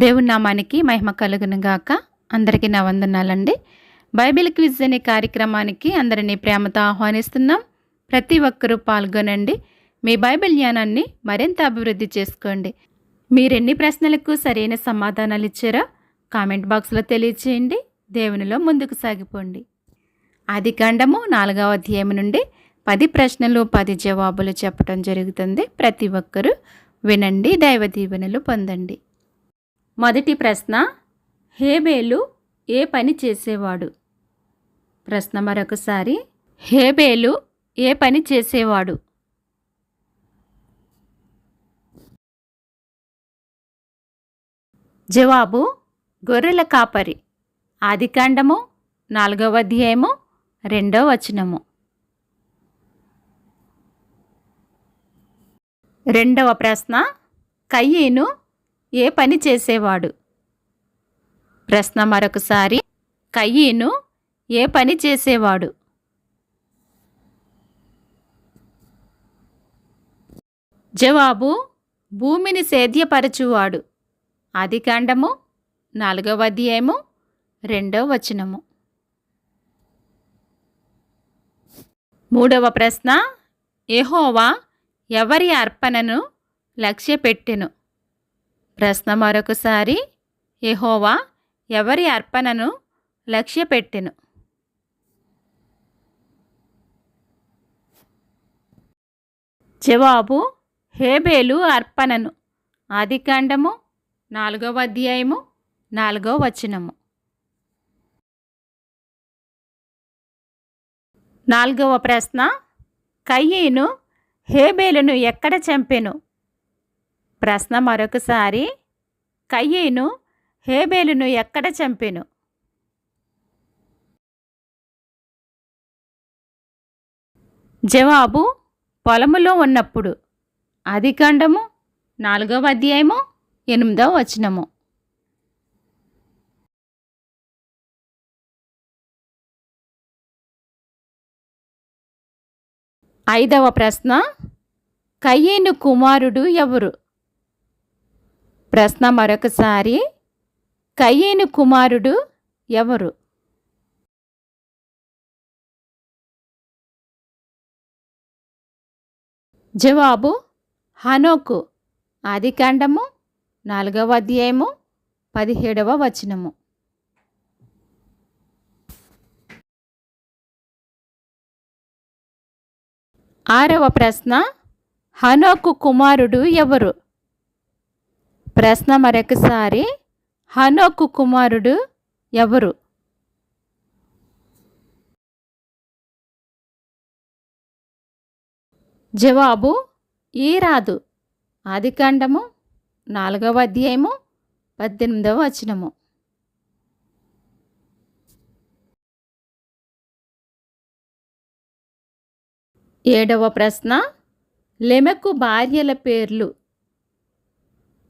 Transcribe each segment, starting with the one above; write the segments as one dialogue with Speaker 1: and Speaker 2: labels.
Speaker 1: దేవుని నామానికి మహిమ కలుగును గాక. అందరికీ నా వందనాలండి. బైబిల్ క్విజ్ అనే కార్యక్రమానికి అందరినీ ప్రేమతో ఆహ్వానిస్తున్నాం. ప్రతి ఒక్కరూ పాల్గొనండి. మీ బైబిల్ జ్ఞానాన్ని మరింత అభివృద్ధి చేసుకోండి. మీరెన్ని ప్రశ్నలకు సరైన సమాధానాలు ఇచ్చారో కామెంట్ బాక్స్లో తెలియచేయండి. దేవునిలో ముందుకు సాగిపోండి. ఆదికాండము 4వ అధ్యాయం నుండి 10 ప్రశ్నలు 10 జవాబులు చెప్పడం జరుగుతుంది. ప్రతి ఒక్కరూ వినండి, దైవ దీవెనలు పొందండి. మొదటి ప్రశ్న, హేబేలు ఏ పని చేసేవాడు? ప్రశ్న మరొకసారి, హేబేలు ఏ పని చేసేవాడు? జవాబు గొర్రెల కాపరి. ఆదికాండము 4వ అధ్యాయము 2వ వచనము. రెండవ ప్రశ్న, కయీను ఏ పని చేసేవాడు? ప్రశ్న మరొకసారి, కయీను ఏ పని చేసేవాడు? జవాబు భూమిని సేద్యపరచువాడు. ఆదికాండము 4వ అధ్యాయము 2వ వచనము. మూడవ ప్రశ్న, యెహోవా ఎవరి అర్పణను లక్ష్యపెట్టెను? ప్రశ్న మరొకసారి, యెహోవా ఎవరి అర్పణను లక్ష్యపెట్టెను? జవాబు హేబేలు అర్పణను. ఆదికాండము 4వ అధ్యాయము 4వ వచనము. నాలుగవ ప్రశ్న, కయీను హేబేలును ఎక్కడ చంపెను? ప్రశ్న మరొకసారి, కయీను హేబేలును ఎక్కడ చంపెను? జవాబు పొలములో ఉన్నప్పుడు. ఆదికాండము 4వ అధ్యాయము 8వ వచనము. ఐదవ ప్రశ్న, కయీను కుమారుడు ఎవరు? ప్రశ్న మరొకసారి, కయీను కుమారుడు ఎవరు? జవాబు హనోకు. ఆదికాండము 4వ అధ్యాయము 17వ వచనము. ఆరవ ప్రశ్న, హనోకు కుమారుడు ఎవరు? ప్రశ్న మరొకసారి, హనోకు కుమారుడు ఎవరు? జవాబు ఈరాదు. ఆదికాండము 4వ అధ్యాయము 18వ వచనము. ఏడవ ప్రశ్న, లెమెకు భార్యల పేర్లు.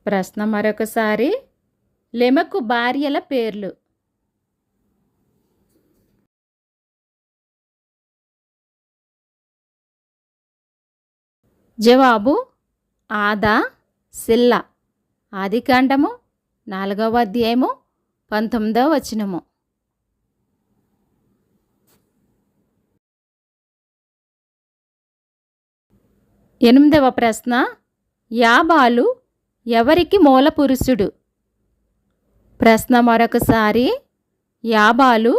Speaker 1: ప్రశ్న మరొకసారి, లెమెకు భార్యల పేర్లు. జవాబు ఆదా, సిల్లా. ఆదికాండము 4వ అధ్యాయము 19వ వచనము. ఎనిమిదవ ప్రశ్న, యాబాలు ఎవరికి మూలపురుషుడు? ప్రశ్న మరొకసారి, యాబాలు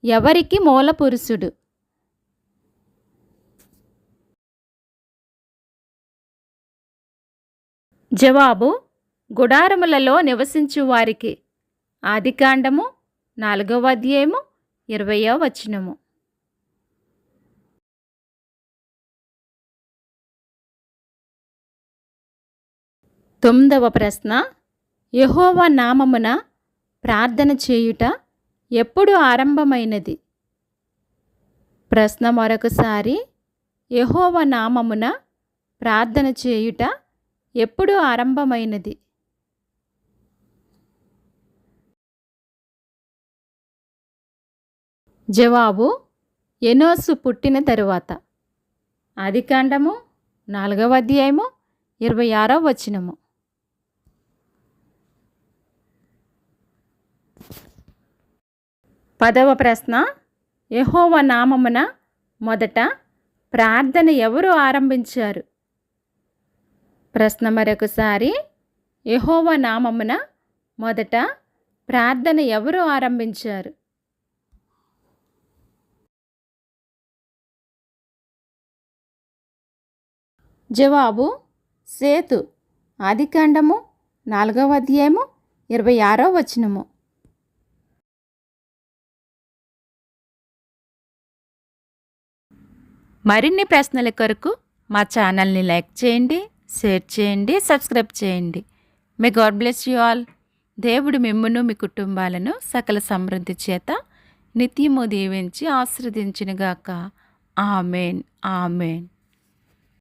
Speaker 1: ఎవరికి మూలపురుషుడు? జవాబు గుడారములలో నివసించు వారికి. ఆదికాండము 4వ అధ్యాయము 20వ వచనము. తొమ్మిదవ ప్రశ్న, యెహోవా నామమున ప్రార్థన చేయుట ఎప్పుడు ఆరంభమైనది? ప్రశ్న మరొకసారి, యెహోవా నామమున ప్రార్థన చేయుట ఎప్పుడు ఆరంభమైనది? జవాబు ఎనోసు పుట్టిన తరువాత. ఆదికాండము 4వ అధ్యాయము 26వ వచనము. 10వ ప్రశ్న, యెహోవా నామమున మొదట ప్రార్థన ఎవరు ఆరంభించారు? ప్రశ్న మరొకసారి, యెహోవా నామమున మొదట ప్రార్థన ఎవరు ఆరంభించారు? జవాబు సేతు. ఆదికాండము 4వ అధ్యాయము 26వ వచనము. మరిన్ని ప్రశ్నల కొరకు మా ఛానల్ని లైక్ చేయండి, షేర్ చేయండి, సబ్స్క్రైబ్ చేయండి. May God bless you all. దేవుడు మిమ్మును మీ కుటుంబాలను సకల సమృద్ధి చేత నిత్యము దీవించి ఆశీర్వదించునుగాక. ఆమేన్, ఆమేన్.